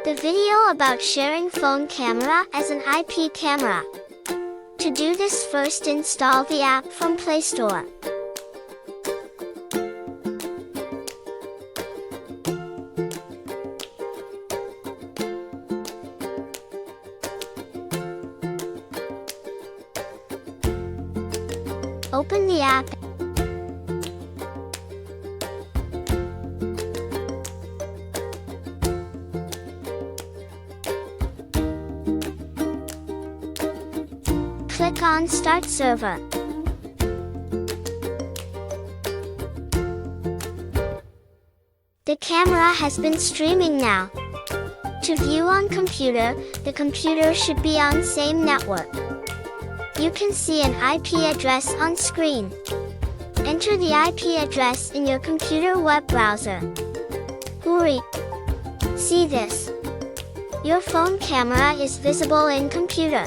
The video about sharing phone camera as an IP camera. To do this, first install the app from Play Store. Open the app. Click on Start Server. The camera has been streaming now. To view on computer, the computer should be on same network. You can see an IP address on screen. Enter the IP address in your computer web browser. Hurry! See this. Your phone camera is visible in computer.